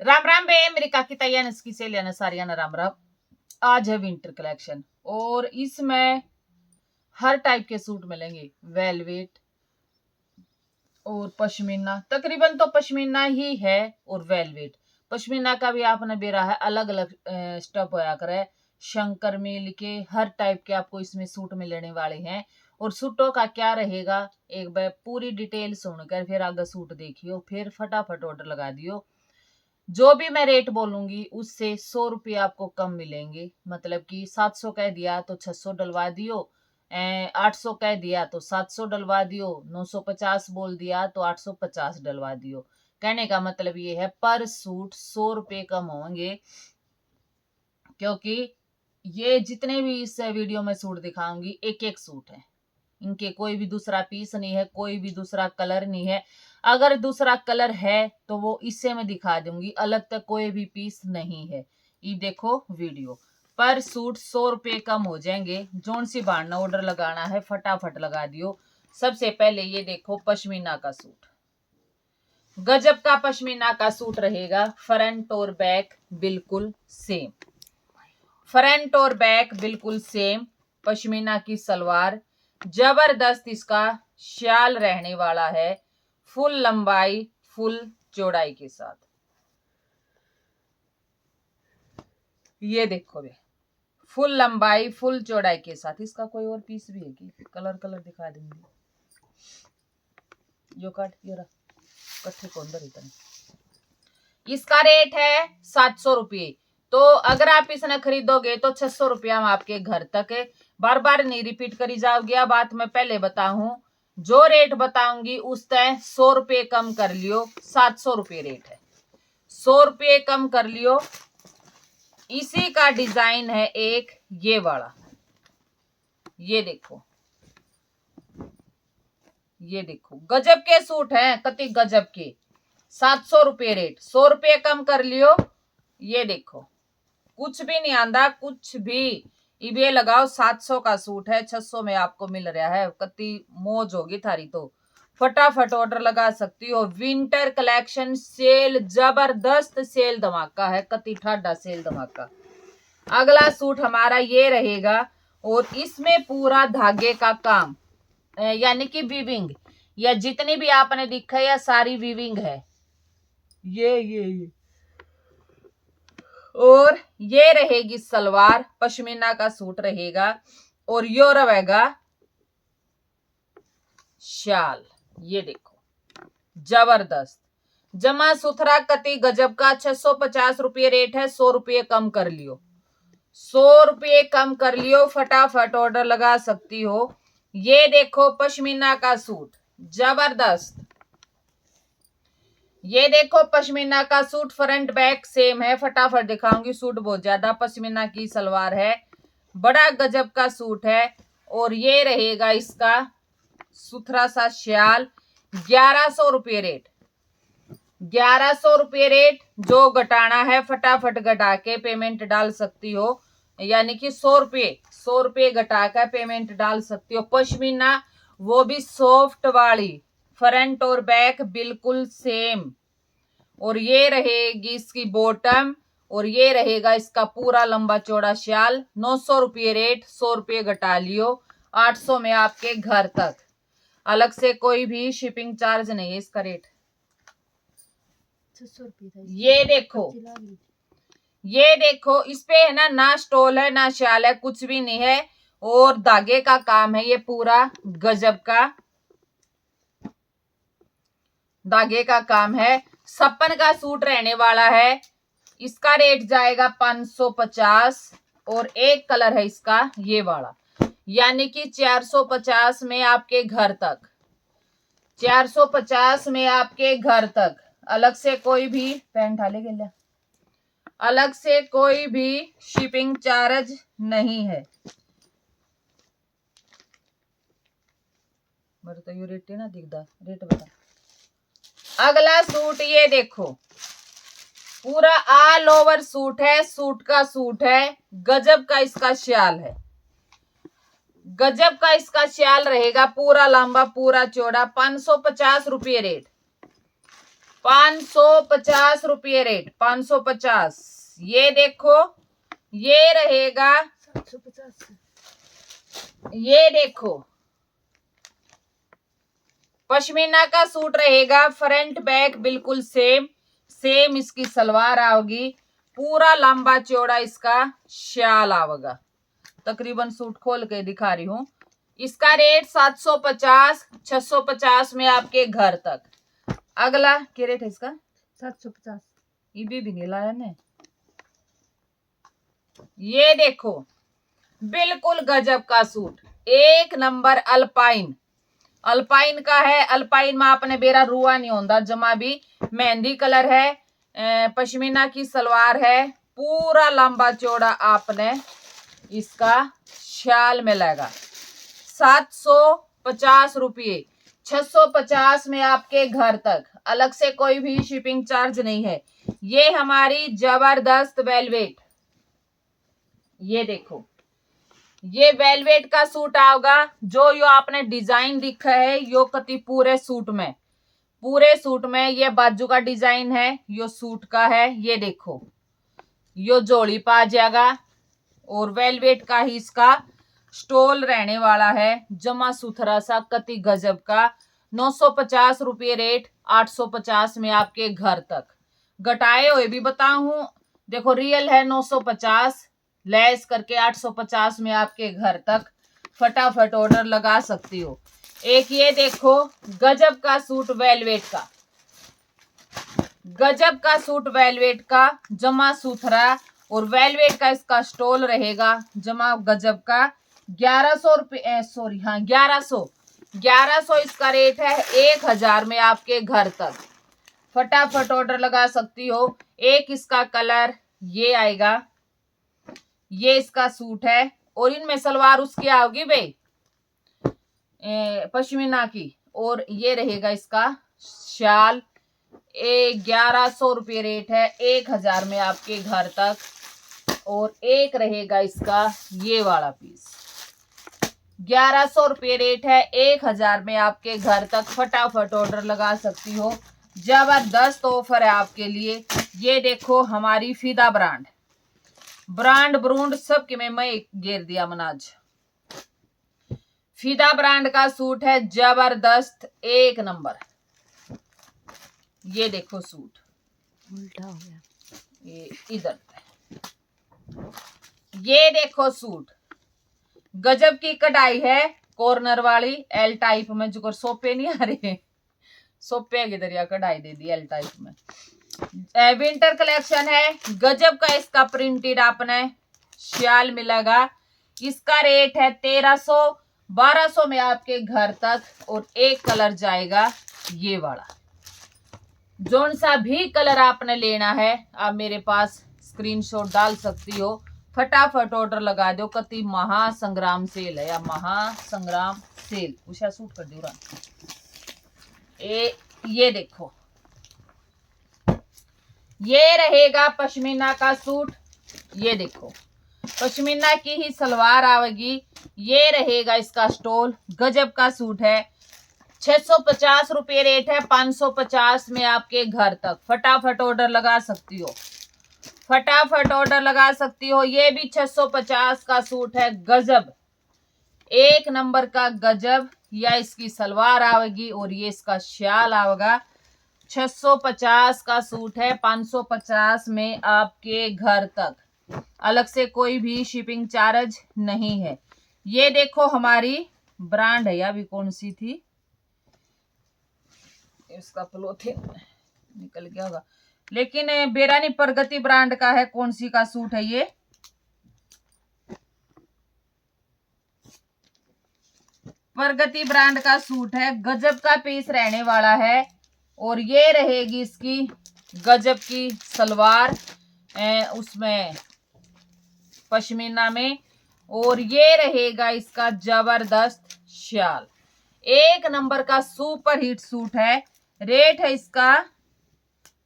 राम राम बे मेरी काकी तैयार इसकी से लेना सारियाना राम राम। आज है विंटर कलेक्शन और इसमें हर टाइप के सूट मिलेंगे। वेलवेट और पश्मीना, तकरीबन तो पश्मीना ही है और वेलवेट। पश्मीना का भी आपने बेरा है, अलग अलग स्टफ होया करे। शंकर मिल के हर टाइप के आपको इसमें सूट मिलने वाले हैं। और सूटों का क्या रहेगा, एक बार पूरी डिटेल सुनकर फिर आगे सूट देखियो, फिर फटाफट ऑर्डर लगा दियो। जो भी मैं रेट बोलूंगी उससे 100 रुपये आपको कम मिलेंगे। मतलब कि 700 कह दिया तो 600 डलवा दियो, 800 कह दिया तो 700 डलवा दियो, 950 बोल दिया तो 850 डलवा दियो। कहने का मतलब ये है पर सूट 100 रुपये कम होंगे, क्योंकि ये जितने भी इस वीडियो में सूट दिखाऊंगी एक एक सूट है। इनके कोई भी दूसरा पीस नहीं है, कोई भी दूसरा कलर नहीं है। अगर दूसरा कलर है तो वो इससे मैं दिखा दूंगी, अलग तक कोई भी पीस नहीं है। ये देखो वीडियो पर सूट 100 रुपये कम हो जाएंगे। जोन सी बाढ़ना ऑर्डर लगाना है फटाफट लगा दियो। सबसे पहले ये देखो पश्मीना का सूट, गजब का पश्मीना का सूट रहेगा। फ्रंट और बैक बिल्कुल सेम, फ्रंट और बैक बिल्कुल सेम। पश्मीना की सलवार, जबरदस्त इसका शाल रहने वाला है, फुल लंबाई फुल चौड़ाई के साथ। ये देखो बे, फुल लंबाई फुल चौड़ाई के साथ। इसका कोई और पीस भी है कि कलर दिखा दूंगी। यो काट ये रहा कट्ठे को अंदर इतना। इसका रेट है 700 रुपये। तो अगर आप इसने खरीदोगे तो 600 रुपया में आपके घर तक है। बार बार नहीं रिपीट करी जाओगी। अब बात मैं पहले बताऊं, जो रेट बताऊंगी उस तय 100 रुपये कम कर लियो। 700 रुपये रेट है, 100 रुपये कम कर लियो। इसी का डिजाइन है एक ये वाला, ये देखो, ये देखो गजब के सूट हैं, कति गजब के। 700 रुपये रेट, 100 रुपये कम कर लियो। ये देखो कुछ भी नहीं आंदा, कुछ भी। ये लगाओ 700 का सूट है, 600 में आपको मिल रहा है। कति मौज होगी थारी तो फटाफट ऑर्डर लगा सकती हो। विंटर कलेक्शन सेल, जबरदस्त सेल धमाका है, कति ठाडा सेल धमाका। अगला सूट हमारा ये रहेगा और इसमें पूरा धागे का काम, यानी कि वीविंग, या जितनी भी आपने दिखा या सारी वीविंग है। ये और ये रहेगी सलवार, पश्मीना का सूट रहेगा और यो रहेगा शाल। ये देखो जबरदस्त जमा सुथरा कति गजब का। 650 रुपये रेट है, 100 रुपये कम कर लियो, 100 रुपये कम कर लियो। फटाफट ऑर्डर लगा सकती हो। ये देखो पश्मीना का सूट जबरदस्त। ये देखो पश्मीना का सूट, फ्रंट बैक सेम है। फटाफट दिखाऊंगी, सूट बहुत ज्यादा। पश्मीना की सलवार है, बड़ा गजब का सूट है। और ये रहेगा इसका सुथरा सा शाल। 1100 रुपये रेट, 1100 रुपये रेट। जो घटाना है फटाफट घटा के पेमेंट डाल सकती हो, यानी कि 100 रुपये घटा कर पेमेंट डाल सकती हो। पश्मीना वो भी सॉफ्ट वाली, फ्रंट और बैक बिल्कुल सेम। और ये रहेगी इसकी बॉटम और ये रहेगा इसका पूरा लंबा चौड़ा शाल। 900 रुपये रेट, 100 रुपये घटा लियो। 800 में आपके घर तक, अलग से कोई भी शिपिंग चार्ज नहीं है। इसका रेट 600 रुपये। ये देखो इस पे है ना स्टोल है ना शाल है, कुछ भी नहीं है। और धागे का काम है, ये पूरा गजब का धागे का काम है। 56 का सूट रहने वाला है। इसका रेट जाएगा 550 और एक कलर है इसका ये वाला, यानी कि 450 में आपके घर तक, 450 में आपके घर तक। अलग से कोई भी पैंट हाले के लिए अलग से कोई भी शिपिंग चार्ज नहीं है। मेरे तो ये रेट ना दिखता, रेट बता। अगला सूट ये देखो, पूरा ऑल ओवर सूट है, सूट का सूट है। गजब का इसका शाल है, गजब का इसका शाल रहेगा, पूरा लंबा पूरा चौड़ा। 550 रुपये रेट, 550 रुपये रेट, 550। ये देखो, ये रहेगा 750। ये देखो पश्मीना का सूट रहेगा, फ्रंट बैक बिल्कुल सेम सेम। इसकी सलवार आओगी, पूरा लंबा चौड़ा इसका शाल आवेगा। तकरीबन सूट खोल के दिखा रही हूं। इसका रेट 750, 650 में आपके घर तक। अगला क्या रेट है इसका? 750। ये भी नहीं लाया ने। ये देखो बिल्कुल गजब का सूट, एक नंबर अल्पाइन। अल्पाइन का है। अल्पाइन में आपने बेरा रुआ नहीं होता जमा भी। मेहंदी कलर है, पश्मीना की सलवार है, पूरा लंबा चौड़ा आपने इसका शाल मिलेगा। 750 रुपये, 650 में आपके घर तक। अलग से कोई भी शिपिंग चार्ज नहीं है। ये हमारी जबरदस्त वेलवेट, ये देखो ये वेलवेट का सूट आओगा। जो यो आपने डिजाइन दिखा है यो कति पूरे सूट में ये बाजू का डिजाइन है, यो सूट का है। ये देखो यो जोड़ी पा जाएगा और वेलवेट का ही इसका स्टोल रहने वाला है। जमा सुथरा सा कति गजब का। 950 रुपये रेट, 850 में आपके घर तक। घटाए हुए भी बताऊं, देखो रियल है 950, लेस करके 850 में आपके घर तक। फटाफट ऑर्डर लगा सकती हो। एक ये देखो गजब का सूट वेलवेट का, गजब का सूट वेलवेट का, जमा सुथरा और वेलवेट का इसका स्टोल रहेगा, जमा गजब का। 1100 रुपये, सॉरी हाँ 1100 इसका रेट है। 1000 में आपके घर तक। फटाफट ऑर्डर लगा सकती हो। एक इसका कलर ये आएगा, ये इसका सूट है और इनमें सलवार उसकी आओगी भाई पश्मीना की, और ये रहेगा इसका शाल। 1100 रुपये रेट है, 1000 में आपके घर तक। और एक रहेगा इसका ये वाला पीस, 1100 रुपये रेट है, 1000 में आपके घर तक। फटाफट ऑर्डर लगा सकती हो। जबरदस्त ऑफर है आपके लिए। ये देखो हमारी फिदा ब्रांड ब्रूंड सब के में मैं घेर दिया मनाज। फिदा ब्रांड का सूट है, जबरदस्त एक नंबर। ये देखो सूट उल्टा हो गया, ये इधर। ये देखो सूट गजब की कढ़ाई है, कॉर्नर वाली एल टाइप में। जो सोपे नहीं आ रहे, सोपे किधर या कढ़ाई दे दी एल टाइप में। विंटर कलेक्शन है, गजब का इसका प्रिंटेड आपने शाल मिलेगा। इसका रेट है 1300, 1200 में आपके घर तक। और एक कलर जाएगा ये वाला। जोन सा भी कलर आपने लेना है आप मेरे पास स्क्रीनशॉट डाल सकती हो। फटाफट ऑर्डर लगा दो। कति महासंग्राम सेल है, या महासंग्राम सेल। उषा सूट कर दो। ये देखो ये रहेगा पश्मीना का सूट। ये देखो पश्मीना की ही सलवार आवेगी। ये रहेगा इसका स्टोल, गजब का सूट है। 650 रुपये रेट है, 550 में आपके घर तक। फटाफट ऑर्डर लगा सकती हो, फटाफट ऑर्डर लगा सकती हो। ये भी 650 का सूट है, गजब एक नंबर का गजब। या इसकी सलवार आवेगी और ये इसका शाल आवेगा। 650 का सूट है, 550 में आपके घर तक। अलग से कोई भी शिपिंग चार्ज नहीं है। ये देखो हमारी ब्रांड है, या भी कौन सी थी, इसका प्लोथिन निकल गया होगा, लेकिन बेरानी प्रगति ब्रांड का है। कौन सी का सूट है ये? प्रगति ब्रांड का सूट है, गजब का पीस रहने वाला है। और ये रहेगी इसकी गजब की सलवार उसमें पश्मीना में। और ये रहेगा इसका जबरदस्त शाल। एक नंबर का सुपर हिट सूट है। रेट है इसका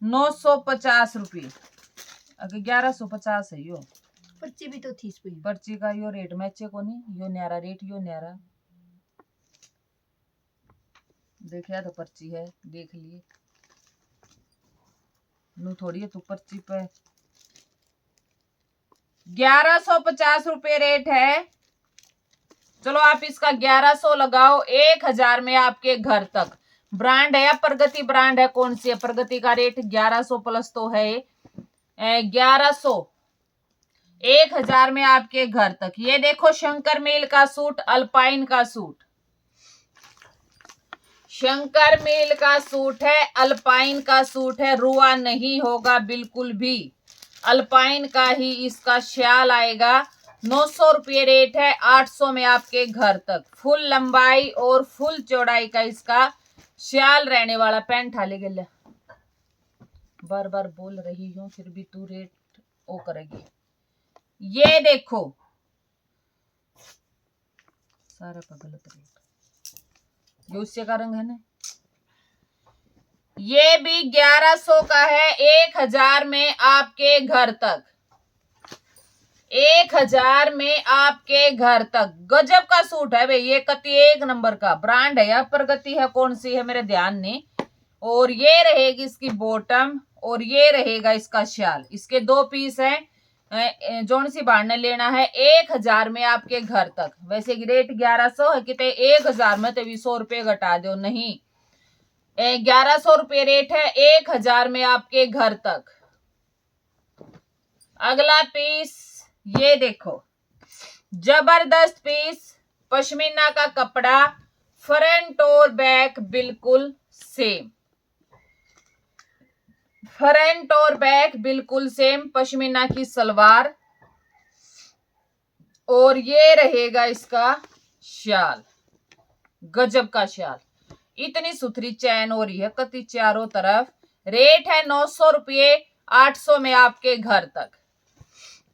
950 रुपये। अगर 1150 है यो। पर्ची भी तो थी इसमें, पर्ची का यो रेट मैचे को नहीं, यो न्यारा रेट, यो न्यारा देखिए तो पर्ची है, देख लिए। नू थोड़ी है, तू पर्ची पे 1150 रुपये रेट है। चलो आप इसका 1100 लगाओ, 1000 में आपके घर तक। ब्रांड है या प्रगति ब्रांड है, कौन सी है? प्रगति का रेट 1100 प्लस तो है 1100, 1000 में आपके घर तक। ये देखो शंकर मिल का सूट, अल्पाइन का सूट, शंकर मिल का सूट है, अल्पाइन का सूट है, रुआ नहीं होगा बिल्कुल भी। अल्पाइन का ही इसका श्याल आएगा, 900 रुपये रेट है, 800 में आपके घर तक। फुल लंबाई और फुल चौड़ाई का इसका श्याल रहने वाला। पैंट हाले गया, बार बार बोल रही हूं फिर भी तू रेट ओ करेगी। ये देखो सारा का गलत रेट, ये उससे का रंग है ना। ये भी 1100 का है, 1000 में आपके घर तक, 1000 में आपके घर तक। गजब का सूट है भाई, ये कति एक नंबर का। ब्रांड है या प्रगति है, कौन सी है मेरे ध्यान नहीं। और ये रहेगी इसकी बॉटम और ये रहेगा इसका शाल। इसके 2 पीस हैं, जोन सी बाढ़ ने लेना है 1000 में आपके घर तक। वैसे रेट 1100 है, कितने 1000 में तो 100 रुपये घटा दो, नहीं 1100 रुपये रेट है, 1000 में आपके घर तक। अगला पीस ये देखो, जबरदस्त पीस, पश्मीना का कपड़ा, फ्रंट और बैक बिल्कुल सेम, फ्रंट और बैक बिल्कुल सेम। पश्मीना की सलवार और ये रहेगा इसका शाल, गजब का शाल। इतनी सुथरी चैन हो रही है कति चारों तरफ। रेट है 900 रुपये, 800 में आपके घर तक।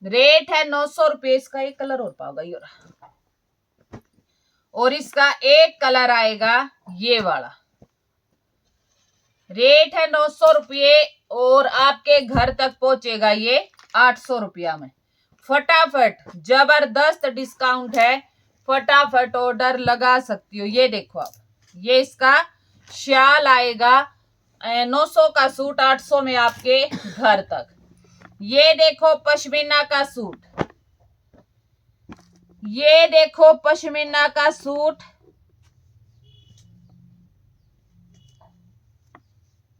रेट है 900 रुपये। इसका एक कलर और पाओगा ये, और इसका एक कलर आएगा ये वाला। रेट है 900 रुपये और आपके घर तक पहुंचेगा ये 800 रुपया में। फटाफट जबरदस्त डिस्काउंट है, फटाफट ऑर्डर लगा सकती हो। ये देखो आप, ये इसका शाल आएगा, 900 का सूट 800 में आपके घर तक। ये देखो पश्मीना का सूट, ये देखो पश्मीना का सूट,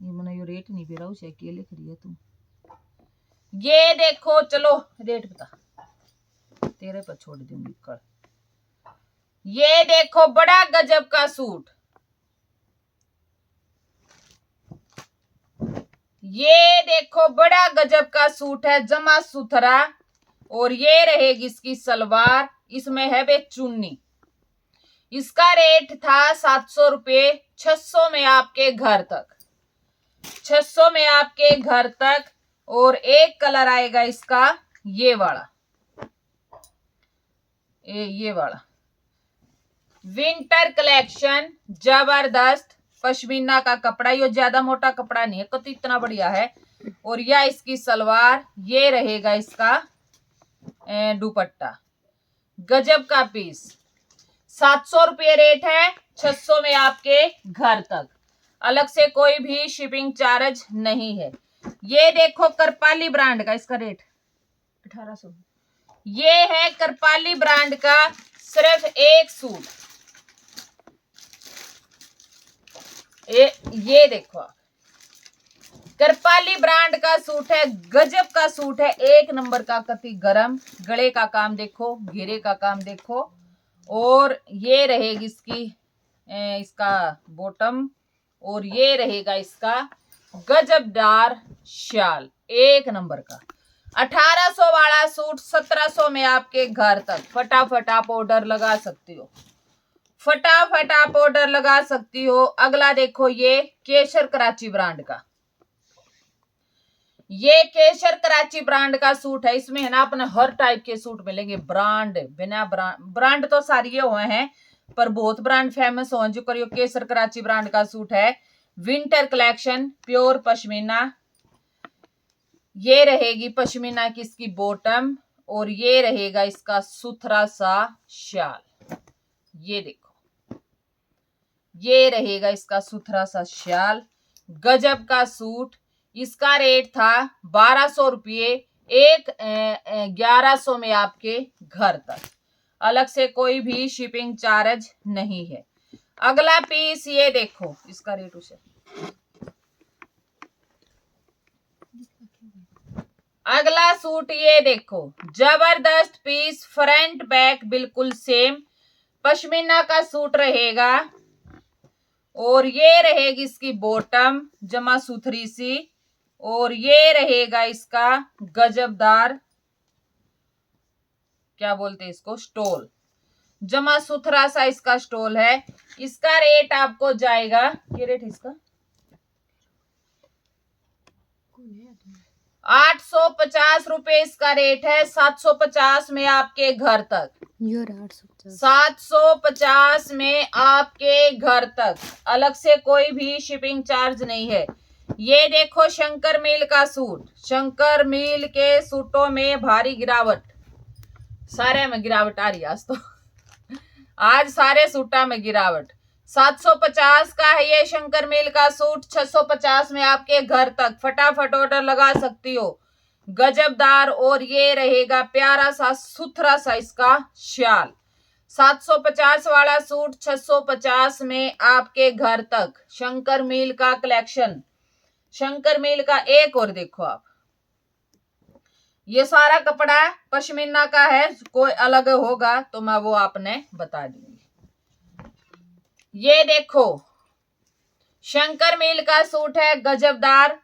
ये मैंने ये रेट नहीं बेरा उसे क्या लिख रही है तुम। ये देखो, चलो रेट बता, तेरे पर छोड़ दूंगी कर। ये देखो बड़ा गजब का सूट, ये देखो बड़ा गजब का सूट है, जमा सुथरा। और ये रहेगी इसकी सलवार, इसमें है बे चुन्नी। इसका रेट था 700 रुपये, 600 में आपके घर तक, 600 में आपके घर तक। और एक कलर आएगा इसका ये वाला, ये वाला विंटर कलेक्शन, जबरदस्त पश्मीना का कपड़ा। ये ज्यादा मोटा कपड़ा नहीं है, कति इतना बढ़िया है। और यह इसकी सलवार, ये रहेगा इसका दुपट्टा, गजब का पीस। 700 रुपये रेट है, 600 में आपके घर तक। अलग से कोई भी शिपिंग चार्ज नहीं है। ये देखो करपाली ब्रांड का, इसका रेट 1800। ये है करपाली ब्रांड का सिर्फ एक सूट। ये देखो करपाली ब्रांड का सूट है, गजब का सूट है, एक नंबर का, कति गरम। गले का काम देखो, घेरे का काम देखो। और ये रहेगी इसकी इसका बॉटम, और ये रहेगा इसका गजबदार शाल, एक नंबर का। 1800 वाला सूट 1700 में आपके घर तक। फटाफट आप ऑर्डर लगा सकती हो, फटाफट आप ऑर्डर लगा सकती हो। अगला देखो, ये केसर कराची ब्रांड का, ये केसर कराची ब्रांड का सूट है। इसमें है ना अपने हर टाइप के सूट मिलेंगे। ब्रांड बिना ब्रांड तो सारी हुए हैं, पर बहुत ब्रांड फेमस हो जो करियो। केसर कराची ब्रांड का सूट है, विंटर कलेक्शन, प्योर पश्मीना। ये रहेगी पश्मीना की इसकी बॉटम, और ये रहेगा इसका सुथरा सा शाल। ये देखो, ये रहेगा इसका सुथरा सा शाल, गजब का सूट। इसका रेट था 1200 रुपये, 1100 में आपके घर तक। अलग से कोई भी शिपिंग चार्ज नहीं है। अगला पीस ये देखो, इसका रेट उसे अगला सूट ये देखो, जबरदस्त पीस, फ्रंट बैक बिल्कुल सेम, पश्मीना का सूट रहेगा और ये रहेगी इसकी बॉटम जमा सुथरी सी, और ये रहेगा इसका गजबदार, क्या बोलते हैं इसको, स्टोल, जमा सुथरा सा इसका स्टोल है। इसका रेट आपको जाएगा, ये रेट इसका 850 रुपए इसका रेट है। 750 में आपके घर तक, 750 में आपके घर तक, अलग से कोई भी शिपिंग चार्ज नहीं है। ये देखो शंकर मिल का सूट, शंकर मिल के सूटों में भारी गिरावट, सारे में गिरावट आ रही है आज तो आज सारे सूटा में गिरावट। 750 का है ये शंकर मिल का सूट, 650 में आपके घर तक, फटाफट ऑर्डर लगा सकती हो, गजबदार। और ये रहेगा प्यारा सा सुथरा सा इसका शाल। 750 वाला सूट 650 में आपके घर तक, शंकर मिल का कलेक्शन। शंकर मिल का एक और देखो आप, ये सारा कपड़ा पश्मीना का है, कोई अलग होगा तो मैं वो आपने बता दूंगी। ये देखो शंकर मिल का सूट है, गजबदार,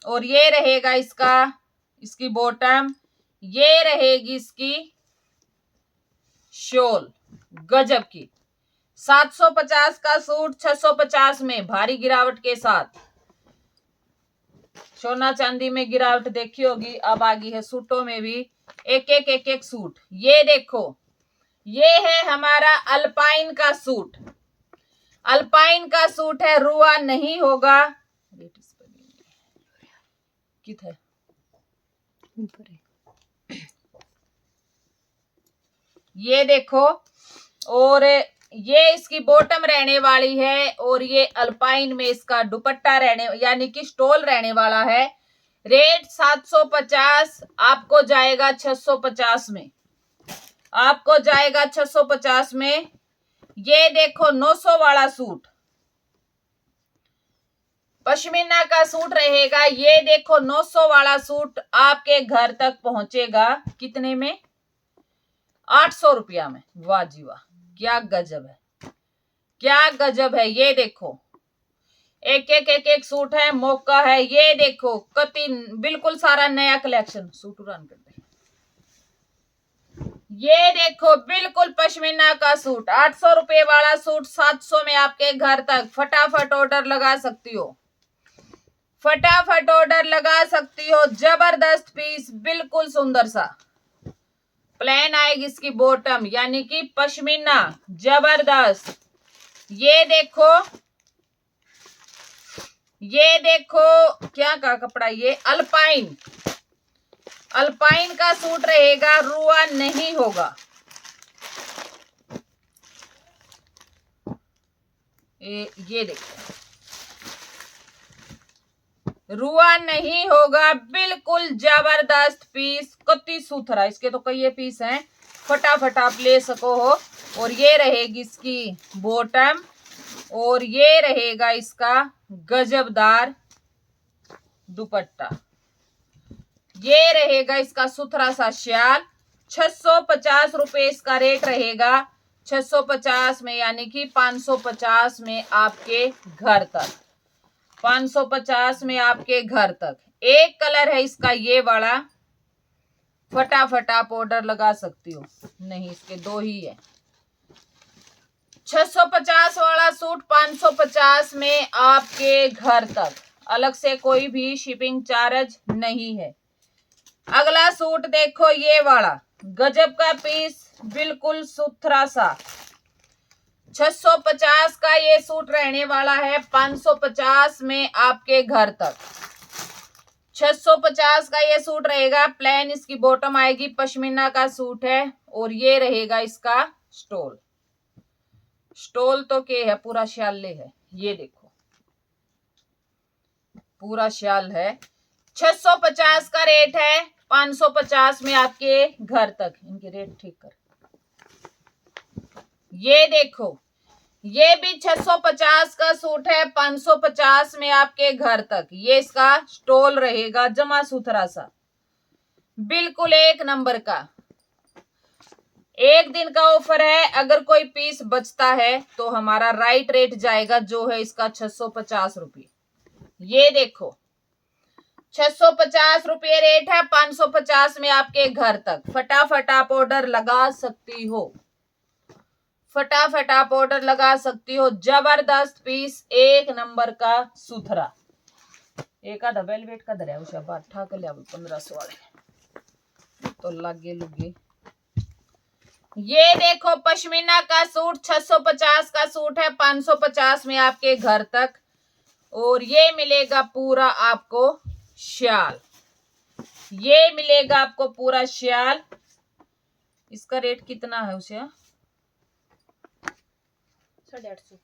और ये रहेगा इसका, इसकी बॉटम, ये रहेगी इसकी शॉल, गजब की। 750 का सूट 650 में भारी गिरावट के साथ। सोना चांदी में गिरावट देखी होगी, अब आ गई है सूटों में भी, एक एक सूट। ये देखो, ये है हमारा अल्पाइन का सूट, अल्पाइन का सूट है, रुआ नहीं होगा। किधर ये देखो, और ये इसकी बॉटम रहने वाली है, और ये अल्पाइन में इसका दुपट्टा रहने, यानी कि स्टोल रहने वाला है। रेट 750, आपको जाएगा 650 में, आपको जाएगा 650 में। ये देखो 900 वाला सूट, पश्मीना का सूट रहेगा। ये देखो 900 वाला सूट आपके घर तक पहुंचेगा कितने में, 800 रुपया में। वाह जी वाह, क्या गजब है, क्या गजब है। ये देखो एक सूट है, मौका है। ये देखो कति बिल्कुल सारा नया कलेक्शन, सूट रन करते हैं। ये देखो बिल्कुल पश्मीना का सूट, 800 रुपए वाला सूट 700 में आपके घर तक। फटाफट ऑर्डर लगा सकती हो, फटाफट ऑर्डर लगा सकती हो। जबरदस्त पीस, बिल्कुल सुंदर सा, प्लेन आएगी इसकी बॉटम, यानी कि पश्मीना, जबरदस्त। ये देखो, ये देखो क्या का कपड़ा, ये अल्पाइन, अल्पाइन का सूट रहेगा, रुआ नहीं होगा। ये देखो, रुआ नहीं होगा, बिल्कुल जबरदस्त पीस, कति सुथरा। इसके तो कई पीस हैं, फटाफट आप ले सको हो। और ये रहेगी इसकी बॉटम, और ये रहेगा इसका गजबदार दुपट्टा, ये रहेगा इसका सुथरा सा शाल। 650 रुपए इसका रेट रहेगा, 650 में, यानी कि 550 में आपके घर तक, 550 में आपके घर तक। एक कलर है इसका ये वाला, फटाफट आप ऑर्डर लगा सकती हो। नहीं, इसके दो ही है। 650 वाला सूट 550 में आपके घर तक, अलग से कोई भी शिपिंग चार्ज नहीं है। अगला सूट देखो, ये वाला गजब का पीस, बिल्कुल सुथरा सा, 650 का ये सूट रहने वाला है, 550 में आपके घर तक। 650 का ये सूट रहेगा, प्लेन इसकी बॉटम आएगी, पश्मीना का सूट है, और ये रहेगा इसका स्टोल। स्टोल तो के है, पूरा शाले है। ये देखो पूरा शाल है। 650 का रेट है, 550 में आपके घर तक। इनके रेट ठीक कर। ये देखो, ये भी 650 का सूट है, 550 में आपके घर तक। ये इसका स्टोल रहेगा, जमा सुथरा सा, बिल्कुल एक नंबर का। एक दिन का ऑफर है, अगर कोई पीस बचता है तो हमारा राइट रेट जाएगा, जो है इसका 650 रुपये। ये देखो 650 रुपये रेट है, 550 में आपके घर तक। फटाफट आप ऑर्डर लगा सकती हो, फटाफट आप ऑर्डर लगा सकती हो। जबरदस्त पीस, एक नंबर का सुथरा। एक आधा वेलवेट का दरिया उसे बात ठाक लिया 1500 वाले तो लागे लुगे। ये देखो पश्मीना का सूट, 650 का सूट है, 550 में आपके घर तक। और ये मिलेगा पूरा आपको शाल, ये मिलेगा आपको पूरा शाल। इसका रेट कितना है उसे? 850।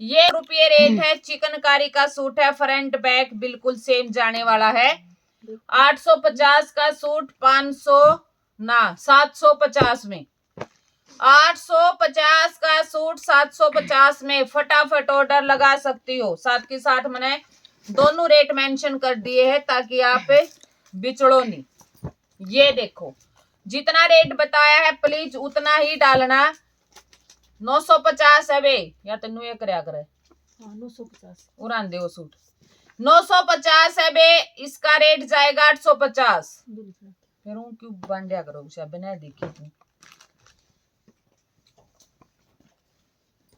ये रुपये रेट है। चिकनकारी का सूट है, फ्रंट बैक बिल्कुल सेम जाने वाला है। 850 का सूट 750 में। 850 का सूट 750 में। फटाफट ऑर्डर लगा सकती हो। साथ के साथ मैंने दोनों रेट मेंशन कर दिए हैं ताकि आप बिचड़ो नहीं। ये देखो, जितना रेट बताया है प्लीज उतना ही डालना। 950 है बे, या तेन ये करया करे 950 उड़ान दे वो सूट। 950 है बे, इसका रेट जाएगा 850। फिर हूँ क्यों बांधिया करो बिना देखी तू,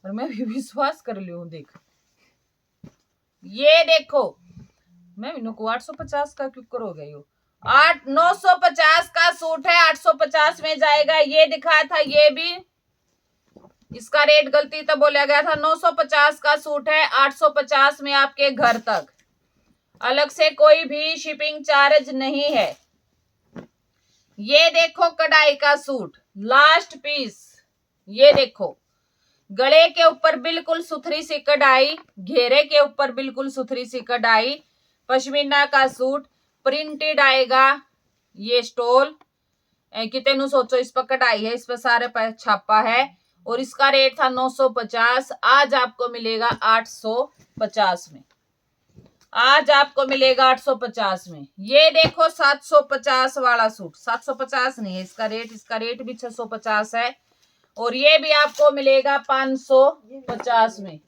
और मैं भी विश्वास कर ली हूँ। देख ये देखो, मैं भी को 850 का क्यों करोगे? यो 950 का सूट है, 850 में जाएगा। ये दिखाया था, ये भी इसका रेट गलती तो बोला गया था। 950 का सूट है, 850 में आपके घर तक। अलग से कोई भी शिपिंग चार्ज नहीं है। ये देखो कढ़ाई का सूट, लास्ट पीस। ये देखो, गले के ऊपर बिल्कुल सुथरी सी कढ़ाई, घेरे के ऊपर बिल्कुल सुथरी सी कढ़ाई। पश्मीना का सूट, प्रिंटेड आएगा। ये स्टोल कितने सोचो, इस पर कढ़ाई है, इस पर सारे पर छापा है। और इसका रेट था 950, आज आपको मिलेगा 850 में। आज आपको मिलेगा 850 में। ये देखो 750 वाला सूट, 750 नहीं है इसका रेट भी 650 है। और ये भी आपको मिलेगा 550 में।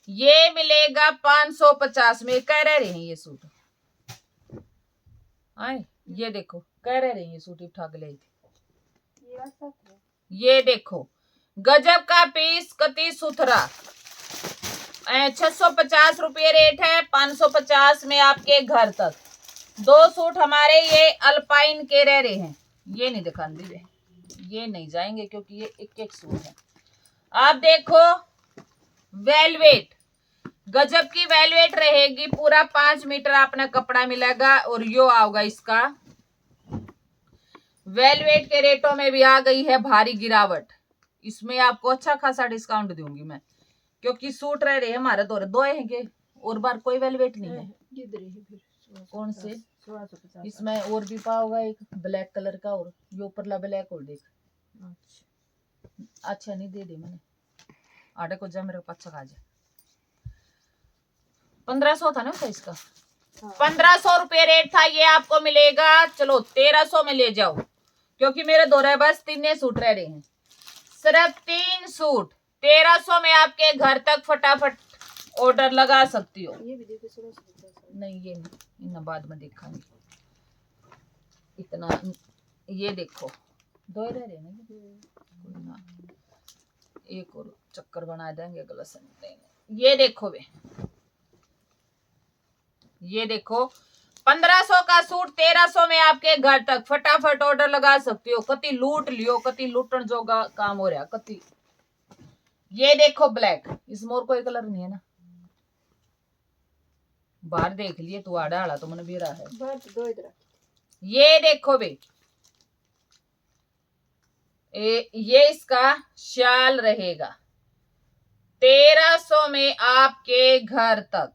ये मिलेगा 550 में। कह रहे हैं ये सूट आए, ये देखो कह रहे हैं ये सूट उठा के ले। ये देखो गजब का पीस, कति सुथरा। 650 रुपये रेट है, 550 में आपके घर तक। दो सूट हमारे ये अल्पाइन के रह रहे हैं। ये नहीं दिखा दीजिए, ये नहीं जाएंगे क्योंकि ये एक एक सूट है। आप देखो वेलवेट, गजब की वेलवेट रहेगी। पूरा 5 मीटर अपना कपड़ा मिलेगा। और यो आओगा इसका वेलवेट के रेटों में भी आ गई है भारी गिरावट। इसमें आपको अच्छा खासा डिस्काउंट दूंगी मैं, क्योंकि सूट रह रहे हमारे दो हैं और बार कोई वेलवेट नहीं है। कौन से? इसमें और भी पाओगा एक ब्लैक कलर का, और ये ऊपरला ब्लैक। और देख अच्छा नहीं दे मैंने आटे को जा मेरे पास खा जा। 1500 था ना इसका, 1500 रुपये रेट था। ये आपको मिलेगा, चलो 1300 में ले जाओ, क्योंकि मेरे दो रहे बस 3 सूट रह रहे हैं। सिर्फ 3 सूट 1300 में आपके घर तक। फटाफट ऑर्डर लगा सकती हो। ये भी देखो, नहीं ये नहीं, इन बाद में देखेंगे इतना। ये देखो दो रह रहे ना, एक और चक्कर बना देंगे अगला संडे। ये देखो वे, ये देखो 1500 का सूट 1300 में आपके घर तक। फटाफट ऑर्डर लगा सकती हो। कति लूट लियो, कति लूटन जो काम हो रहा कति। ये देखो ब्लैक, इसमें और कोई कलर नहीं है ना। बाहर देख लिए तू आड़ा आड़ा तो मन भी रहा है। ये देखो बे, ये इसका शाल रहेगा। 1300 में आपके घर तक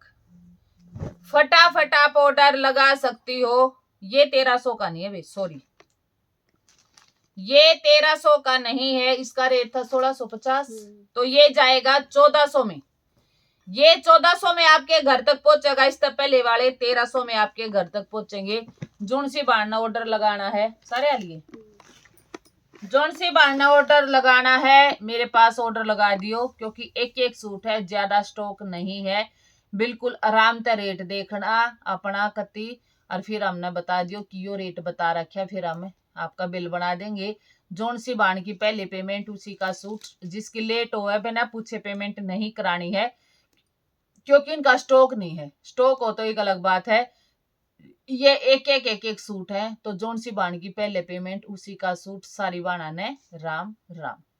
फटाफट आप ऑर्डर लगा सकती हो। ये 1300 का नहीं है भाई, सॉरी, ये 1300 का नहीं है, इसका रेट था 1650, तो ये जाएगा 1400 में। ये 1400 में आपके घर तक पहुंचेगा। इससे पहले वाले 1300 में आपके घर तक पहुंचेंगे। जोन सी बाढ़ना ऑर्डर लगाना है सारे आलिए, जोन सी बाढ़ना ऑर्डर लगाना है, मेरे पास ऑर्डर लगा दियो, क्योंकि एक एक सूट है, ज्यादा स्टॉक नहीं है। बिल्कुल आराम से रेट देखना अपना कति, और फिर हमने बता दियो कि यो रेट बता रखा, फिर हम आपका बिल बना देंगे। जोन सी बाण की पहले पेमेंट उसी का सूट, जिसकी लेट हो है बिना पूछे पेमेंट नहीं करानी है, क्योंकि इनका स्टॉक नहीं है। स्टॉक हो तो एक अलग बात है। ये एक एक सूट है, तो जोन सी बाण की पहले पेमेंट उसी का सूट। सारी बाणा ने राम राम।